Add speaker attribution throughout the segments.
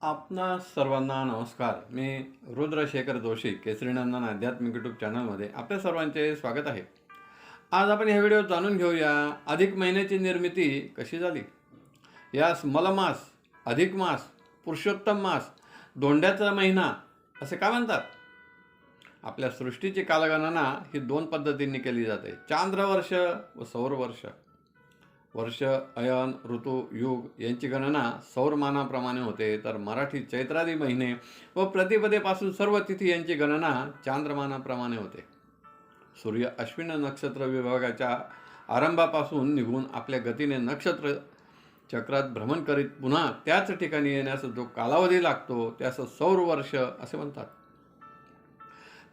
Speaker 1: आपणा सर्वांना नमस्कार. मी रुद्रशेखर जोशी, केसरीनंदन आध्यात्मिक यूट्यूब चॅनलमध्ये आपल्या सर्वांचे स्वागत आहे. आज आपण ह्या व्हिडिओत जाणून घेऊया अधिक महिन्याची निर्मिती कशी झाली. यास मलमास, अधिक मास, पुरुषोत्तम मास, धोंड्याचा महिना असे का म्हणतात. आपल्या सृष्टीची कालगणना ही दोन पद्धतींनी केली जाते, चांद्रवर्ष व सौरवर्ष. वर्ष, अयन, ऋतू, युग यांची गणना सौरमानाप्रमाणे होते, तर मराठी चैत्रादी महिने व प्रतिपदेपासून सर्व तिथी यांची गणना चांद्रमानाप्रमाणे होते. सूर्य अश्विन नक्षत्र विभागाच्या आरंभापासून निघून आपल्या गतीने नक्षत्र चक्रात भ्रमण करीत पुन्हा त्याच ठिकाणी येण्यास जो कालावधी लागतो त्यास सौरवर्ष असे म्हणतात.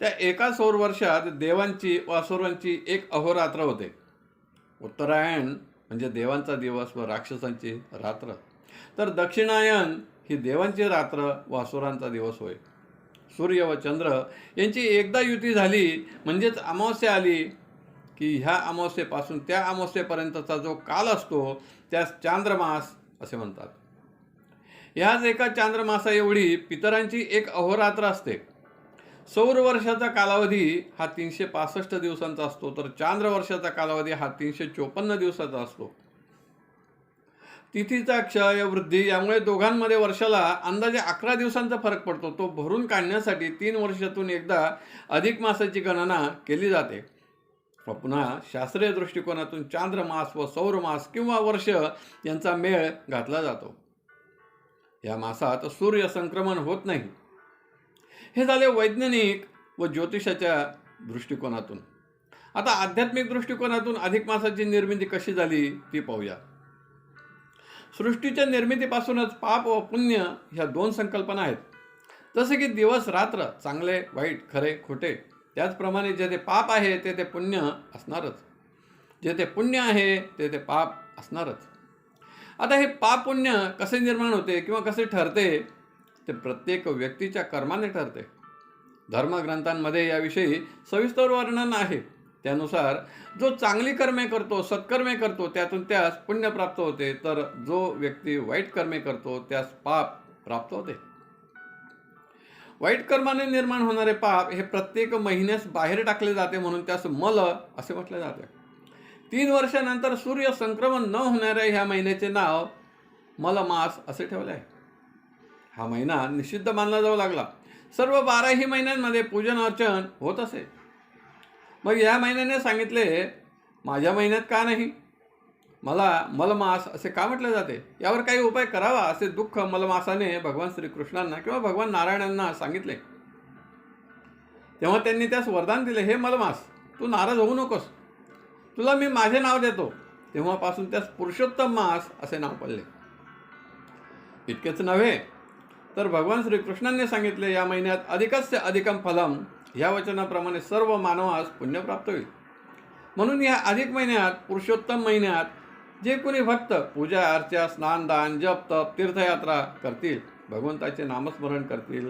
Speaker 1: त्या एका सौरवर्षात देवांची व असुरांची एक अहोरात्र होते. उत्तरायण म्हणजे देवांचा दिवस व राक्षसांची रात्र, तर दक्षिणायन ही देवांची रात्र व असुरांचा दिवस होय. सूर्य व चंद्र यांची एकदा युती झाली म्हणजेच अमावस्या आली की ह्या अमावस्येपासून त्या अमावस्येपर्यंतचा जो काल असतो त्यास चांद्रमास असे म्हणतात. ह्याच एका चांद्रमासा एवढी पितरांची एक अहोरात्र असते. सौर वर्षाचा कालावधी हा 365 दिवसांचा असतो, तर चांद्र वर्षाचा कालावधी हा 354 दिवसाचा असतो. तिथीचा क्षय, वृद्धी यामुळे दोघांमध्ये वर्षाला अंदाजे 11 दिवसांचा फरक पडतो. तो भरून काढण्यासाठी 3 वर्षातून एकदा अधिक मासाची गणना केली जाते व पुन्हा शास्त्रीय दृष्टिकोनातून चांद्रमास व सौरमास किंवा वर्ष यांचा मेळ घातला जातो. या मासात सूर्य संक्रमण होत नाही. हे झाले वैज्ञानिक व ज्योतिषाच्या दृष्टिकोनातून. आता आध्यात्मिक दृष्टिकोनातून अधिक मासाची निर्मिती कशी झाली ती पाहूया. सृष्टीच्या निर्मितीपासूनच पाप व पुण्य ह्या दोन संकल्पना आहेत. जसे की दिवस रात्र, चांगले वाईट, खरे खोटे, त्याचप्रमाणे जेथे पाप आहे तेथे पुण्य असणारच, जेथे पुण्य आहे तेथे पाप असणारच. आता हे पाप पुण्य कसे निर्माण होते किंवा कसे ठरते ते प्रत्येक व्यक्तीच्या कर्माने ठरते. धर्मग्रंथांमध्ये याविषयी सविस्तर वर्णन आहे. त्यानुसार जो चांगली कर्मे करतो, सत्कर्मे करतो, त्यातून त्यास पुण्य प्राप्त होते, तर जो व्यक्ती वाईट कर्मे करतो त्यास पाप प्राप्त होते. वाईट कर्माने निर्माण होणारे पाप हे प्रत्येक महिन्यास बाहेर टाकले जाते, म्हणून त्यास मल असे म्हटले जाते. 3 वर्षानंतर सूर्य संक्रमण न होणाऱ्या ह्या महिन्याचे नाव मलमास असे ठेवले आहे. हा महिना निषिद्ध मानला जाऊ लागला. सर्व 12ही महिन्यांमध्ये पूजन अर्चन होत असे. मग या महिन्याने सांगितले, माझ्या महिन्यात का नाही, मला मलमास असे का म्हटले जाते, यावर काही उपाय करावा असे दुःख मलमासाने भगवान श्रीकृष्णांना किंवा भगवान नारायणांना सांगितले. तेव्हा त्यांनी त्यास वरदान दिले, हे मलमास, तू नाराज होऊ नकोस, तुला मी माझे नाव देतो. तेव्हापासून त्यास पुरुषोत्तम मास असे नाव पडले. इतकेच नव्हे तर भगवान श्रीकृष्णांनी सांगितले, या महिन्यात अधिकस्य अधिकम फलम ह्या वचनाप्रमाणे सर्व मानवास पुण्य प्राप्त होईल. म्हणून या अधिक महिन्यात, पुरुषोत्तम महिन्यात जे कोणी भक्त पूजा अर्चा, स्नान, दान, जप, तप, तीर्थयात्रा करतील, भगवंताचे नामस्मरण करतील,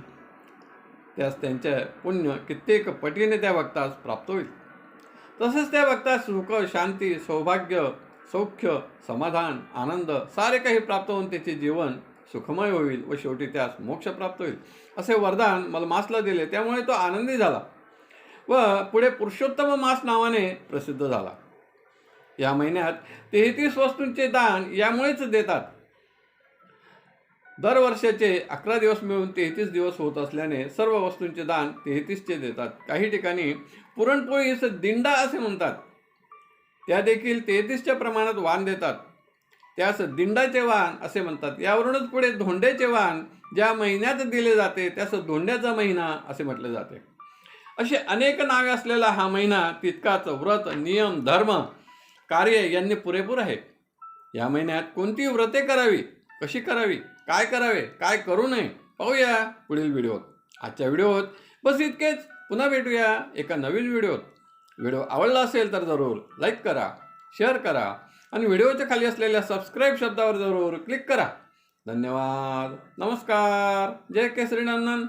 Speaker 1: त्यास त्यांचे पुण्य कित्येक पटीने त्या भक्तास प्राप्त होईल. तसेच त्या भक्तास सुख, शांती, सौभाग्य, सौख्य, समाधान, आनंद सारे काही प्राप्त होऊन त्याचे जीवन सुखमय होईल व शेवटी त्यास मोक्ष प्राप्त होईल असे वरदान मलमासला दिले. त्यामुळे तो आनंदी झाला व पुढे पुरुषोत्तम मास नावाने प्रसिद्ध झाला. या महिन्यात 33 वस्तूंचे दान यामुळेच देतात. दरवर्षाचे 11 दिवस मिळून 33 दिवस होत असल्याने सर्व वस्तूंचे दान 33चे देतात. काही ठिकाणी पुरणपोळीस दिंडा असे म्हणतात, त्या देखील 33च्या प्रमाणात वाण देतात, त्यास दिंडाचे वाण असे म्हणतात. यावरूनच पुढे धोंड्याचे वाण ज्या महिन्यात दिले जाते त्यास धोंड्याचा महिना असे म्हटले जाते. असे अनेक नावे असलेला हा महिना तितकाच व्रत, नियम, धर्म, कार्य यांनी पुरेपूर आहे. या महिन्यात कोणती व्रते करावी, कशी करावी, काय करावे, काय करू नये पाहूया पुढील व्हिडिओत. आजच्या व्हिडिओत बस इतकेच. पुन्हा भेटूया एका नवीन व्हिडिओत. व्हिडिओ आवडला असेल तर जरूर लाईक करा, शेअर करा आणि व्हिडिओच्या खाली असलेल्या सबस्क्राईब शब्दावर जरूर क्लिक करा. धन्यवाद. नमस्कार. जय केसरीनंदन.